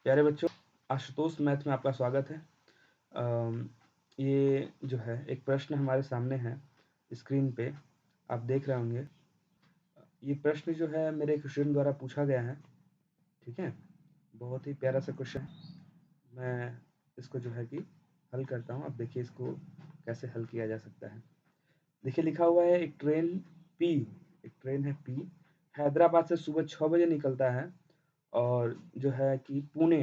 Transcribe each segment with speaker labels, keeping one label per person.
Speaker 1: प्यारे बच्चों, आशुतोष मैथ में आपका स्वागत है। ये जो है एक प्रश्न हमारे सामने है स्क्रीन पे, आप देख रहे होंगे। ये प्रश्न जो है मेरे एक स्टूडेंट द्वारा पूछा गया है, ठीक है। बहुत ही प्यारा सा क्वेश्चन है। मैं इसको जो है कि हल करता हूँ। अब देखिए इसको कैसे हल किया जा सकता है। देखिए लिखा हुआ है एक ट्रेन है पी, हैदराबाद से सुबह 6 बजे निकलता है और जो है कि पुणे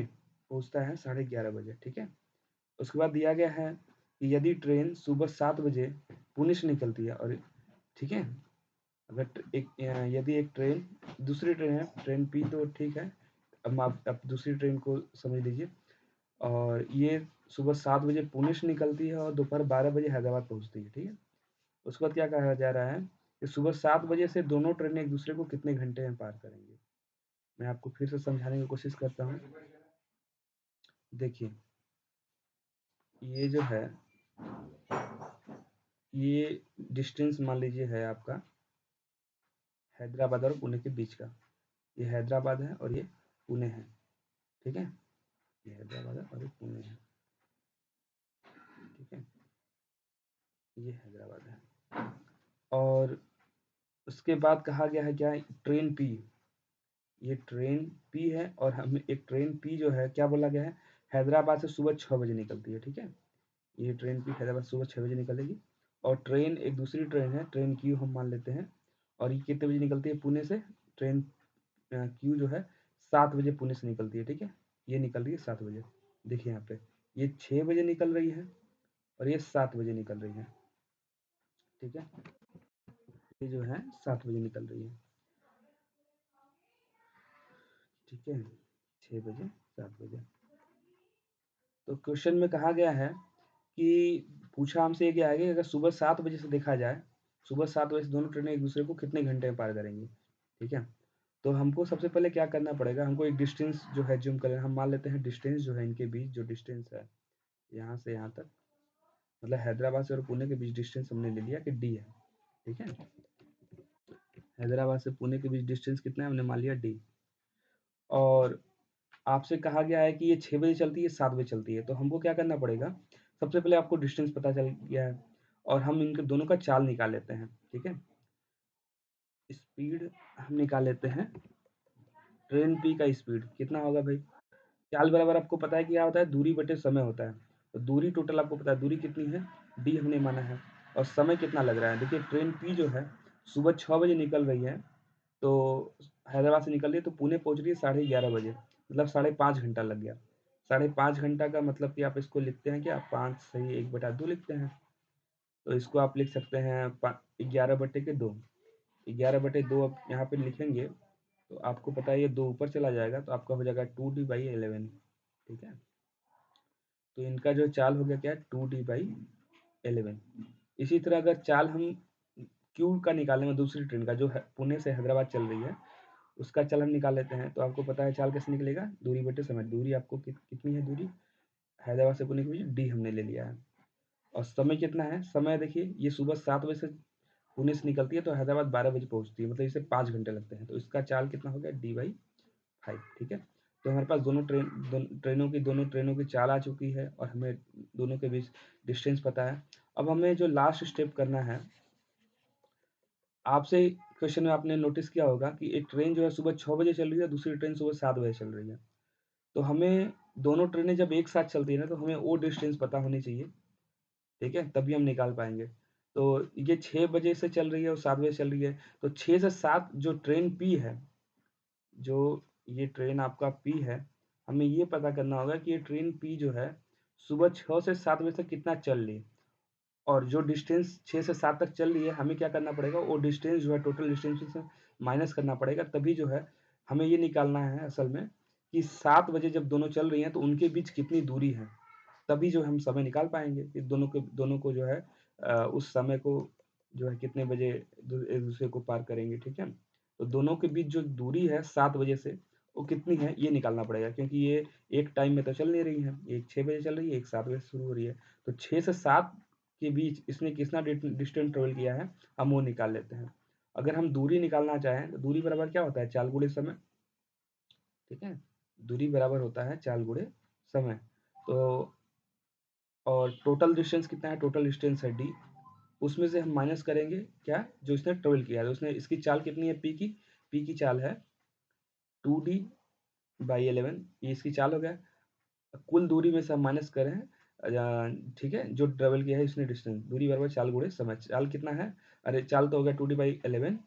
Speaker 1: पहुँचता है 11:30 बजे, ठीक है। उसके बाद दिया गया है कि यदि ट्रेन सुबह 7 बजे पुणे से निकलती है और ठीक है, अगर यदि एक ट्रेन दूसरी ट्रेन है, ट्रेन पी तो ठीक है, अब आप दूसरी ट्रेन को समझ लीजिए। और ये सुबह 7 बजे पुणे से निकलती है और दोपहर 12 बजे हैदराबाद पहुँचती है, ठीक है। उसके बाद क्या कहा जा रहा है कि सुबह 7 बजे से दोनों ट्रेनें एक दूसरे को कितने घंटे में पार करेंगे। मैं आपको फिर से समझाने की कोशिश करता हूँ। देखिए ये जो है, ये डिस्टेंस मान लीजिए है आपका हैदराबाद और पुणे के बीच का। ये हैदराबाद है और ये पुणे है, ठीक है। ये हैदराबाद है और ये पुणे है, ठीक है। ये हैदराबाद है और उसके बाद कहा गया है क्या, ट्रेन पी। ये ट्रेन पी है और हमें एक ट्रेन पी जो है क्या बोला गया है, हैदराबाद से सुबह 6 बजे निकलती है, ठीक है। ये ट्रेन पी हैदराबाद सुबह 6 बजे निकलेगी और ट्रेन एक दूसरी ट्रेन है, ट्रेन क्यू हम मान लेते हैं। और ये कितने बजे निकलती है पुणे से, ट्रेन क्यू जो है 7 बजे पुणे से निकलती है, ठीक है। ये निकल रही है 7 बजे। देखिए यहाँ पे ये 6 बजे निकल रही है और ये 7 बजे निकल रही है, ठीक है। ये जो है 7 बजे निकल रही है, ठीक है। 6 बजे 7 बजे। तो क्वेश्चन में कहा गया है कि पूछा हमसे ये गया है कि अगर सुबह 7 बजे से देखा जाए, सुबह 7 बजे से दोनों ट्रेनें एक दूसरे को कितने घंटे में पार करेंगी, ठीक है। तो हमको सबसे पहले क्या करना पड़ेगा, हमको एक डिस्टेंस जो है ज्यूम करें, हम मान लेते हैं डिस्टेंस जो है इनके बीच, जो डिस्टेंस है यहाँ से यहाँ तक, मतलब हैदराबाद से और पुणे के बीच डिस्टेंस हमने ले लिया कि डी है, ठीक है। हैदराबाद से पुणे के बीच डिस्टेंस कितना है, हमने मान लिया डी। और आपसे कहा गया है कि ये 6 बजे चलती है, 7 बजे चलती है, तो हमको क्या करना पड़ेगा, सबसे पहले आपको डिस्टेंस पता चल गया है और हम इनके दोनों का चाल निकाल लेते हैं, ठीक है। स्पीड हम निकाल लेते हैं, ट्रेन पी का स्पीड कितना होगा भाई, चाल बराबर आपको पता है कि क्या होता है, दूरी बटे समय होता है। तो दूरी टोटल आपको पता है, दूरी कितनी है, डी हमने माना है। और समय कितना लग रहा है, देखिए ट्रेन पी जो है सुबह 6 बजे निकल रही है, तो हैदराबाद से निकल रही है तो पुणे पहुंच रही है 11:30 बजे, मतलब 5.5 घंटा लग गया। 5.5 घंटा का मतलब कि आप इसको लिखते हैं कि आप 5 सही 1/2 लिखते हैं। तो इसको आप लिख सकते हैं 11/2। 11/2 आप यहाँ पे लिखेंगे तो आपको पता है ये 2 ऊपर चला जाएगा तो आपका हो जाएगा 2D/11, ठीक है। तो इनका जो चाल हो गया क्या है, 2D/11। इसी तरह अगर चाल हम क्यू का निकालेंगे, दूसरी ट्रेन का जो है पुणे से हैदराबाद चल रही है, उसका चाल हम निकाल लेते हैं। तो आपको पता है चाल कैसे निकलेगा, दूरी बटे समय। दूरी आपको कितनी है, दूरी हैदराबाद से पुणे के बीच डी हमने ले लिया है। और समय कितना है, समय देखिए ये सुबह 7 बजे से पुणे से निकलती है तो हैदराबाद 12 बजे पहुंचती है, मतलब इसे 5 घंटे लगते हैं। तो इसका चाल कितना हो गया, D/5, ठीक है। तो हमारे पास दोनों ट्रेनों की चाल आ चुकी है और हमें दोनों के बीच डिस्टेंस पता है। अब हमें जो लास्ट स्टेप करना है, आपसे क्वेश्चन में आपने नोटिस किया होगा कि एक ट्रेन जो है सुबह 6 बजे चल रही है, दूसरी ट्रेन सुबह 7 बजे चल रही है। तो हमें दोनों ट्रेनें जब एक साथ चलती है ना, तो हमें वो डिस्टेंस पता होनी चाहिए, ठीक है, तभी हम निकाल पाएँगे। तो ये 6 बजे से चल रही है और 7 बजे चल रही है, तो 6 से 7 जो ट्रेन पी है, जो ये ट्रेन आपका पी है, हमें ये पता करना होगा कि ये ट्रेन पी जो है, सुबह 6 से 7 बजे तक कितना चल ली। और जो डिस्टेंस 6 से 7 तक चल रही है, हमें क्या करना पड़ेगा, वो डिस्टेंस जो है टोटल डिस्टेंस से माइनस करना पड़ेगा, तभी जो है हमें ये निकालना है असल में कि 7 बजे जब दोनों चल रही हैं, तो उनके बीच कितनी दूरी है। तभी जो हम समय निकाल पाएँगे कि दोनों को जो है उस समय को जो है कितने बजे एक-दूसरे को पार करेंगे, ठीक है? तो दोनों के बीच जो दूरी है 7 बजे से, वो कितनी है, ये निकालना पड़ेगा क्योंकि ये एक टाइम में तो चल नहीं रही हैं। एक 6 बजे चल रही है, एक 7 बजे से शुरू हो रही है। तो 6 से 7 के बीच इसने कितना डिस्टेंस ट्रैवल किया है, हम वो निकाल लेते हैं। अगर हम दूरी निकालना चाहें, तो दूरी बराबर क्या होता है, चाल गुणे समय, ठीक है? दूरी बराबर होता है चाल गुणे समय। तो और टोटल डिस्टेंस कितना है, टोटल डिस्टेंस है डी, उसमें से हम माइनस करेंगे क्या, जो इसने ट्रेवल किया है। उसने इसकी चाल कितनी है, पी की चाल है 2D/11, ये इसकी चाल हो गया। कुल दूरी में से हम माइनस करें, ठीक है, जो ट्रेवल किया है इसने डिस्टेंस, दूरी बराबर चाल गुणे समय। चाल कितना है, अरे चाल तो हो गया 2D/11,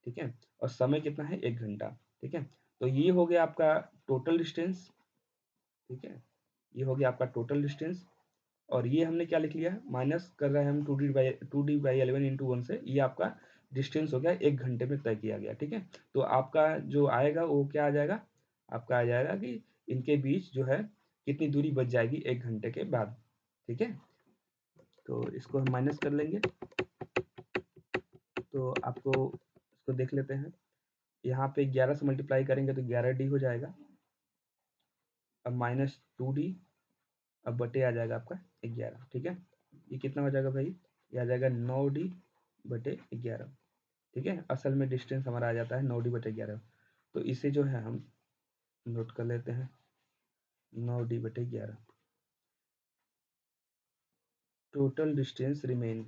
Speaker 1: ठीक है, और समय कितना है 1 घंटा, ठीक है। तो ये हो गया आपका टोटल डिस्टेंस, ठीक है, ये हो गया आपका टोटल डिस्टेंस। और ये हमने क्या लिख लिया, माइनस कर रहे हैं हम 2D/11 इंटू 1 से, ये आपका डिस्टेंस हो गया 1 घंटे में तय किया गया, ठीक है। तो आपका जो आएगा वो क्या आ जाएगा, आपका आ जाएगा कि इनके बीच जो है कितनी दूरी बच जाएगी 1 घंटे के बाद, ठीक है। तो इसको हम माइनस कर लेंगे, तो आपको इसको देख लेते हैं। यहाँ पे 11 से मल्टीप्लाई करेंगे तो 11D हो जाएगा, अब -2D, अब बटे आ जाएगा आपका 11, ठीक है। ये कितना हो जाएगा भाई, ये आ जाएगा 9D/11, ठीक है। असल में डिस्टेंस हमारा आ जाता है 9D/11। तो इसे जो है हम नोट कर लेते हैं, 9D/11। Total distance remain,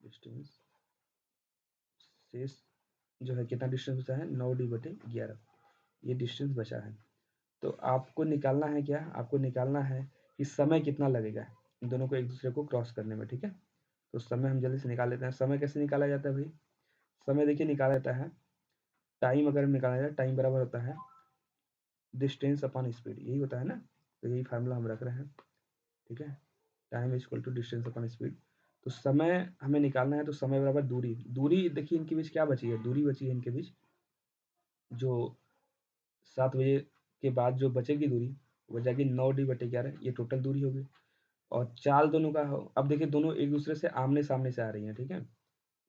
Speaker 1: distance शेष जो है कितना डिस्टेंस बचा है, 9D/11, ये डिस्टेंस बचा है। तो आपको निकालना है क्या, आपको निकालना है कि समय कितना लगेगा इन दोनों को एक दूसरे को क्रॉस करने में, ठीक है। तो समय हम जल्दी से निकाल लेते हैं। समय कैसे निकाला जाता है भाई, समय देखिए निकाला जाता है, टाइम अगर हम निकाला जाए, टाइम बराबर होता है डिस्टेंस अपॉन स्पीड, यही होता है ना। तो यही फार्मूला हम रख रहे हैं, ठीक है। Time is equal to distance upon speed. तो समय हमें निकालना है, तो समय बराबर दूरी, दूरी देखिए इनके बीच क्या बची है, दूरी बची है इनके बीच जो 7 बजे के बाद जो बचेगी दूरी, वो जाएगी 9D/11, ये टोटल दूरी होगी। और चाल दोनों का अब देखिए दोनों एक दूसरे से आमने सामने से आ रही हैं, ठीक है।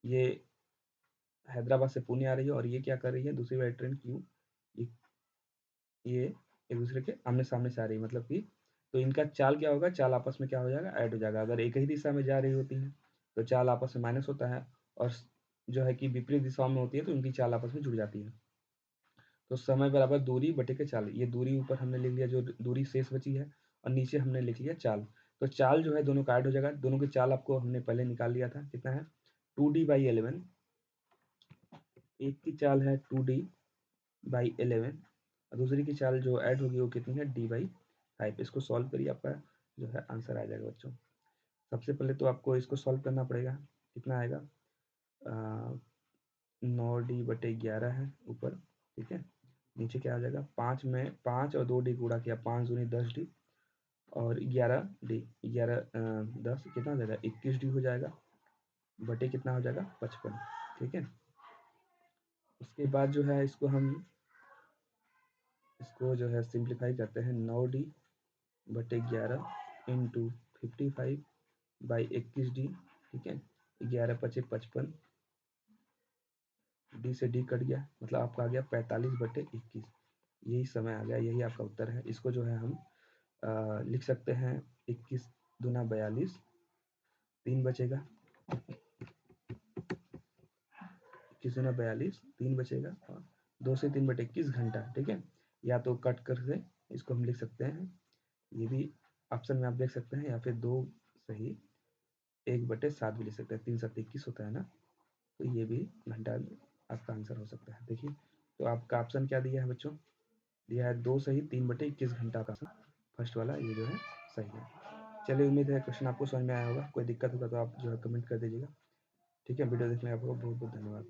Speaker 1: ये हैदराबाद से पुणे आ रही है और ये क्या कर रही है, दूसरी वाली ट्रेन क्यों, ये एक दूसरे के आमने सामने से आ रही है, मतलब कि तो इनका चाल क्या होगा, चाल आपस में क्या हो जाएगा, ऐड हो जाएगा। अगर एक ही दिशा में जा रही होती है तो चाल आपस में माइनस होता है, और जो है कि विपरीत दिशाओं में होती है तो उनकी चाल आपस में जुड़ जाती है। तो समय बराबर दूरी बटे के चाल, ये दूरी ऊपर हमने लिख लिया, जो दूरी शेष बची है, और नीचे हमने लिख लिया चाल। तो चाल जो है दोनों का ऐड हो जाएगा, दोनों की चाल आपको हमने पहले निकाल लिया था, कितना है 2D/11, एक की चाल है 2D/11, दूसरी की चाल जो ऐड होगी वो कितनी है, D/5। इसको सॉल्व करिए, आपका जो है आंसर आ जाएगा बच्चों। सबसे पहले तो आपको इसको सॉल्व करना पड़ेगा, कितना आएगा, 9D/11 है ऊपर, ठीक है। नीचे क्या आ जाएगा, 5 में 5 और 2D गुणा किया, 5 दूनी 10D, और 11D, 10 कितना हो जाएगा, 21D हो जाएगा, बटे कितना हो जाएगा 55, ठीक है। उसके बाद जो है इसको जो है सिंप्लीफाई करते हैं, 9D/11 इंटू 55/21D, ठीक है। 11 पचे 55, डी से डी कट गया, मतलब आपका आ गया 45/21, यही समय आ गया, यही आपका उत्तर है। इसको जो है हम लिख सकते हैं 21 दूना 42, 3 बचेगा, 21 दूना 42, 3 बचेगा, और 2 से 3/21 घंटा, ठीक है। या तो कट कर से इसको हम लिख सकते हैं, ये भी ऑप्शन में आप देख सकते हैं, या फिर 2 सही 1/7 भी लिख सकते हैं, 3 7 21 होता है ना, तो ये भी घंटा में आपका आंसर हो सकता है। देखिए तो आपका ऑप्शन क्या दिया है बच्चों, दिया है 2 सही 3/21 घंटा का ऑप्शन फर्स्ट वाला, ये जो है सही है। चलिए उम्मीद है क्वेश्चन आपको समझ में आया होगा, कोई दिक्कत होगा तो आप जो है कमेंट कर दीजिएगा, ठीक है। वीडियो देखने का आपको बहुत बहुत धन्यवाद।